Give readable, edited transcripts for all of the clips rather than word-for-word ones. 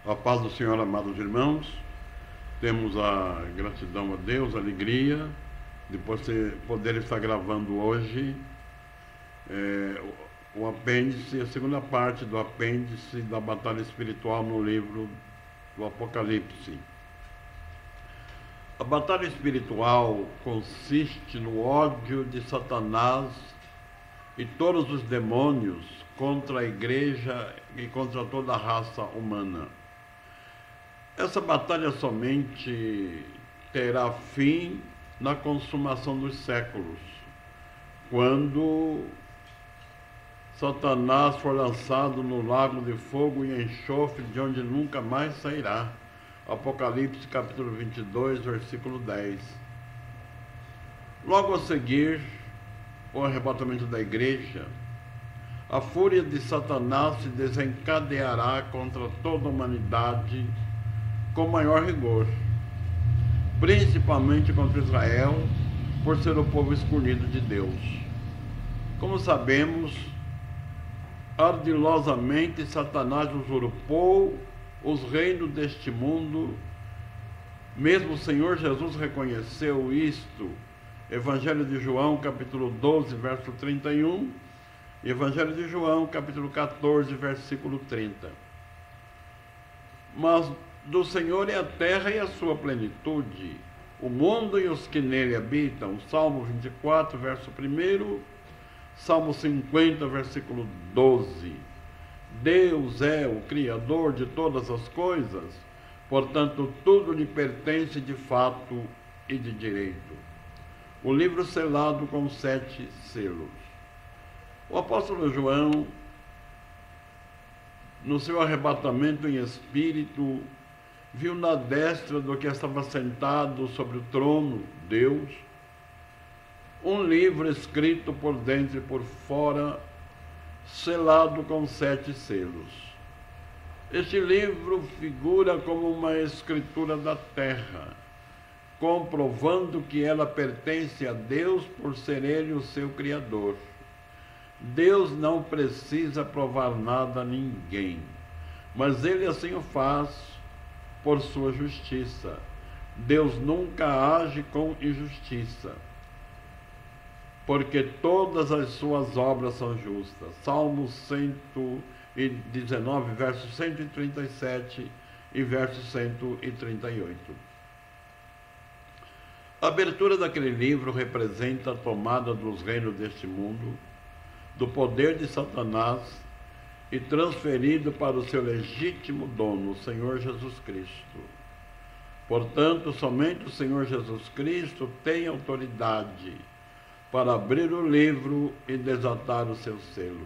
A paz do Senhor, amados irmãos. Temos a gratidão a Deus, a alegria de poder estar gravando hoje o apêndice, a segunda parte do apêndice da batalha espiritual no livro do Apocalipse. A batalha espiritual consiste no ódio de Satanás e todos os demônios contra a igreja e contra toda a raça humana. Essa batalha somente terá fim na consumação dos séculos, quando Satanás for lançado no lago de fogo e enxofre, de onde nunca mais sairá. Apocalipse capítulo 22, versículo 10. Logo a seguir, o arrebatamento da igreja, a fúria de Satanás se desencadeará contra toda a humanidade com maior rigor, principalmente contra Israel, por ser o povo escolhido de Deus. Como sabemos, ardilosamente Satanás usurpou os reinos deste mundo. Mesmo o Senhor Jesus reconheceu isto. Evangelho de João, capítulo 12, verso 31, e Evangelho de João, capítulo 14, versículo 30. Mas do Senhor é a terra e a sua plenitude, o mundo e os que nele habitam. Salmo 24, verso 1, Salmo 50, versículo 12. Deus é o Criador de todas as coisas, portanto tudo lhe pertence de fato e de direito. O livro selado com 7 selos. O apóstolo João, no seu arrebatamento em espírito, viu na destra do que estava sentado sobre o trono, Deus, um livro escrito por dentro e por fora, selado com 7 selos. Este livro figura como uma escritura da terra, comprovando que ela pertence a Deus por ser Ele o seu Criador. Deus não precisa provar nada a ninguém, mas Ele assim o faz por sua justiça. Deus nunca age com injustiça, porque todas as suas obras são justas. Salmo 119, verso 137 e verso 138. A abertura daquele livro representa a tomada dos reinos deste mundo, do poder de Satanás, e transferido para o seu legítimo dono, o Senhor Jesus Cristo. Portanto, somente o Senhor Jesus Cristo tem autoridade para abrir o livro e desatar os seus selos.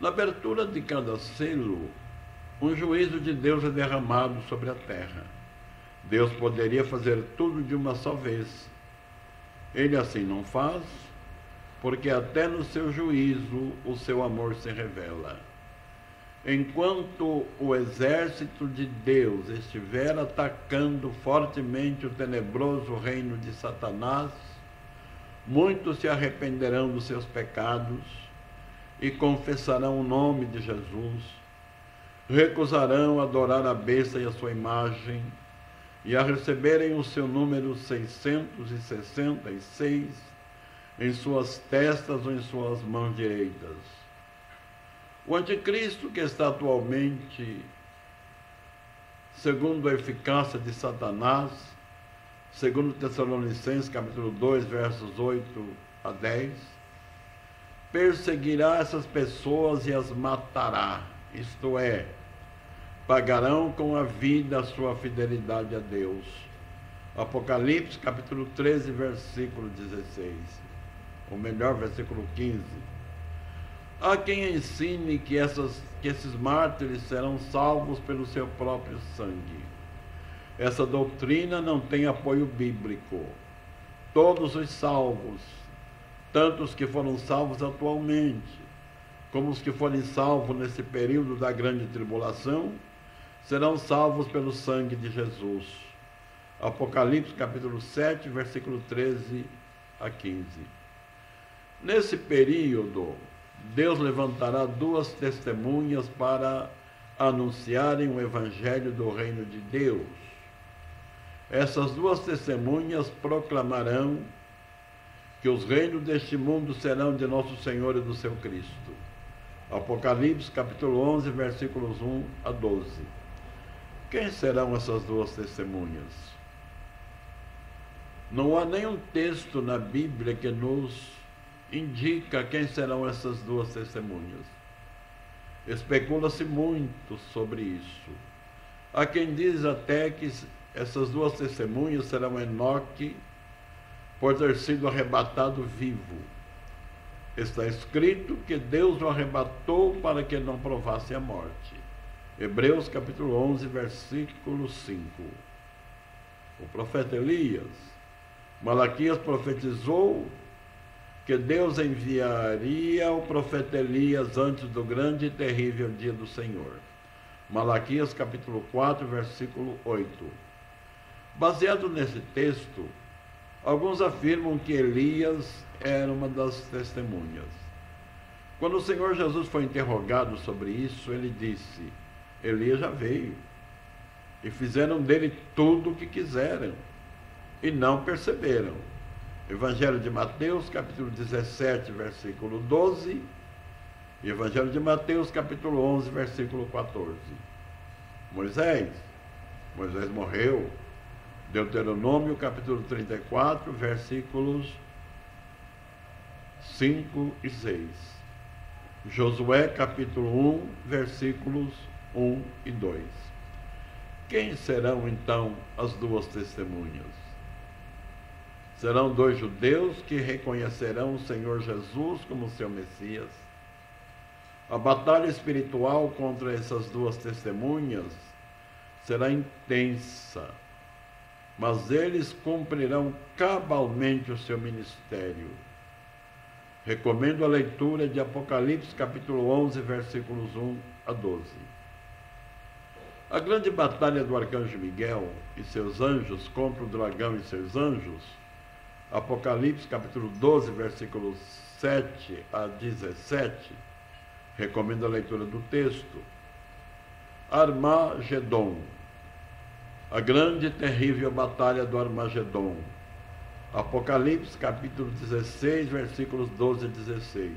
Na abertura de cada selo, um juízo de Deus é derramado sobre a terra. Deus poderia fazer tudo de uma só vez. Ele assim não faz, porque até no seu juízo o seu amor se revela. Enquanto o exército de Deus estiver atacando fortemente o tenebroso reino de Satanás, muitos se arrependerão dos seus pecados e confessarão o nome de Jesus, recusarão adorar a besta e a sua imagem, e a receberem o seu número 666 em suas testas ou em suas mãos direitas. O anticristo, que está atualmente, segundo a eficácia de Satanás, segundo Tessalonicenses, capítulo 2, versos 8 a 10, perseguirá essas pessoas e as matará, isto é, pagarão com a vida a sua fidelidade a Deus. Apocalipse, capítulo 13, versículo 16. Ou melhor, versículo 15. Há quem ensine que esses mártires serão salvos pelo seu próprio sangue. Essa doutrina não tem apoio bíblico. Todos os salvos, tanto os que foram salvos atualmente, como os que forem salvos nesse período da grande tribulação, serão salvos pelo sangue de Jesus. Apocalipse capítulo 7, versículo 13 a 15. Nesse período, Deus levantará 2 testemunhas para anunciarem o evangelho do reino de Deus. Essas duas testemunhas proclamarão que os reinos deste mundo serão de nosso Senhor e do seu Cristo. Apocalipse, capítulo 11, versículos 1 a 12. Quem serão essas duas testemunhas? Não há nenhum texto na Bíblia que nos indica quem serão essas duas testemunhas. Especula-se muito sobre isso. Há quem diz até que essas duas testemunhas serão Enoque, por ter sido arrebatado vivo. Está escrito que Deus o arrebatou para que não provasse a morte. Hebreus capítulo 11, versículo 5. O profeta Elias, Malaquias profetizou que Deus enviaria o profeta Elias antes do grande e terrível dia do Senhor. Malaquias capítulo 4, versículo 8. Baseado nesse texto, alguns afirmam que Elias era uma das testemunhas. Quando o Senhor Jesus foi interrogado sobre isso, ele disse: Elias já veio, e fizeram dele tudo o que quiseram, e não perceberam. Evangelho de Mateus, capítulo 17, versículo 12, e Evangelho de Mateus, capítulo 11, versículo 14. Moisés morreu. Deuteronômio, capítulo 34, versículos 5 e 6. Josué, capítulo 1, versículos 1 e 2. Quem serão, então, as duas testemunhas? Serão dois judeus que reconhecerão o Senhor Jesus como seu Messias. A batalha espiritual contra essas duas testemunhas será intensa, mas eles cumprirão cabalmente o seu ministério. Recomendo a leitura de Apocalipse, capítulo 11, versículos 1 a 12. A grande batalha do arcanjo Miguel e seus anjos contra o dragão e seus anjos, Apocalipse, capítulo 12, versículos 7 a 17, recomendo a leitura do texto. Armagedon, a grande e terrível batalha do Armagedon. Apocalipse, capítulo 16, versículos 12 a 16.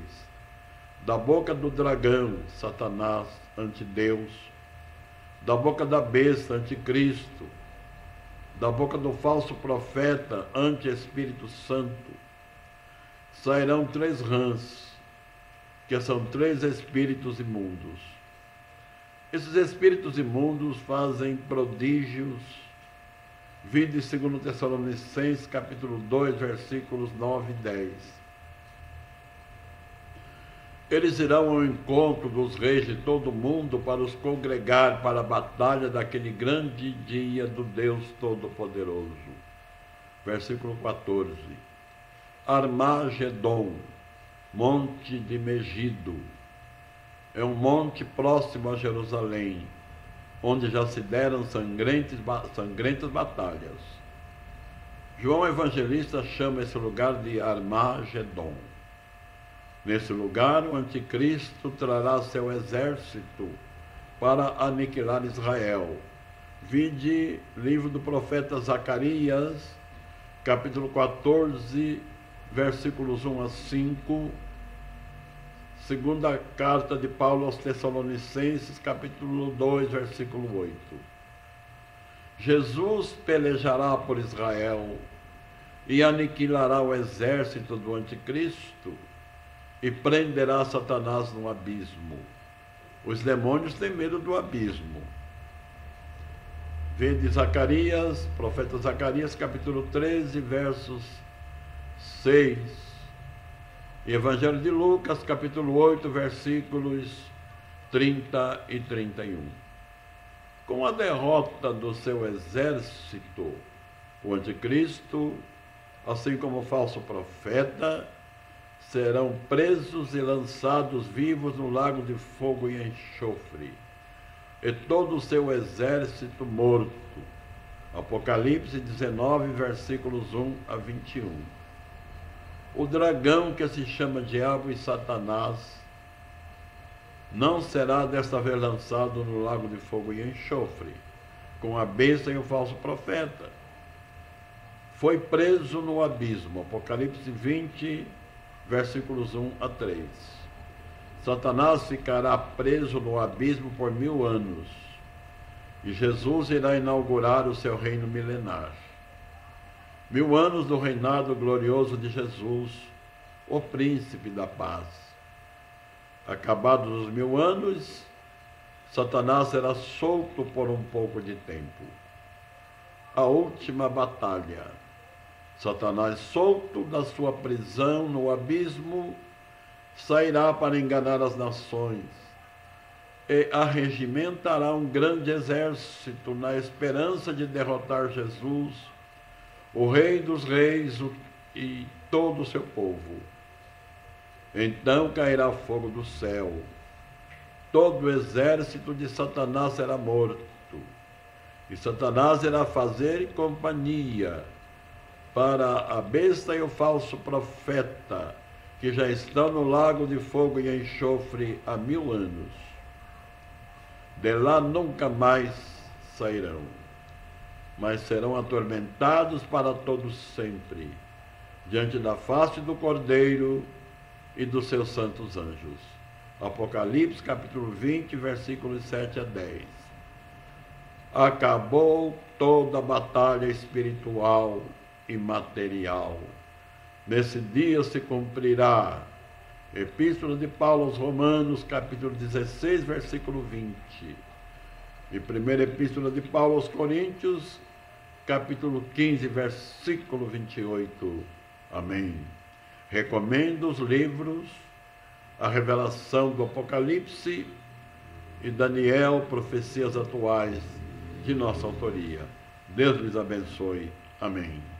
Da boca do dragão, Satanás, antideus, da boca da besta, anticristo, da boca do falso profeta, anti-Espírito Santo, sairão 3 rãs, que são 3 espíritos imundos. Esses espíritos imundos fazem prodígios. Vide 2 Tessalonicenses, capítulo 2, versículos 9 e 10. Eles irão ao encontro dos reis de todo o mundo para os congregar para a batalha daquele grande dia do Deus Todo-Poderoso. Versículo 14. Armagedon, monte de Megido. É um monte próximo a Jerusalém, onde já se deram sangrentas batalhas. João Evangelista chama esse lugar de Armagedon. Nesse lugar, o anticristo trará seu exército para aniquilar Israel. Vide livro do profeta Zacarias, capítulo 14, versículos 1 a 5. Segunda carta de Paulo aos Tessalonicenses, capítulo 2, versículo 8. Jesus pelejará por Israel e aniquilará o exército do anticristo e prenderá Satanás no abismo. Os demônios têm medo do abismo. Vede Zacarias, profeta Zacarias, capítulo 13, versos 6. E Evangelho de Lucas, capítulo 8, versículos 30 e 31. Com a derrota do seu exército, o anticristo, assim como o falso profeta, serão presos e lançados vivos no lago de fogo e enxofre, e todo o seu exército morto. Apocalipse 19, versículos 1 a 21. O dragão, que se chama Diabo e Satanás, não será desta vez lançado no lago de fogo e enxofre, com a besta e o falso profeta. Foi preso no abismo. Apocalipse 20, versículos 1 a 3. Satanás ficará preso no abismo por 1000 anos. E Jesus irá inaugurar o seu reino milenar. 1000 anos do reinado glorioso de Jesus, o príncipe da paz. Acabados os 1000 anos, Satanás será solto por um pouco de tempo. A última batalha. Satanás, solto da sua prisão no abismo, sairá para enganar as nações e arregimentará um grande exército na esperança de derrotar Jesus, o Rei dos Reis e todo o seu povo. Então cairá fogo do céu. Todo o exército de Satanás será morto. E Satanás irá fazer companhia para a besta e o falso profeta, que já estão no lago de fogo e enxofre há 1000 anos. De lá nunca mais sairão, mas serão atormentados para todos sempre, diante da face do Cordeiro e dos seus santos anjos. Apocalipse capítulo 20, versículos 7 a 10. Acabou toda a batalha espiritual e material. Nesse dia se cumprirá Epístola de Paulo aos Romanos, capítulo 16, versículo 20. E primeira Epístola de Paulo aos Coríntios, capítulo 15, versículo 28. Amém. Recomendo os livros A Revelação do Apocalipse e Daniel, Profecias Atuais, de nossa autoria. Deus lhes abençoe. Amém.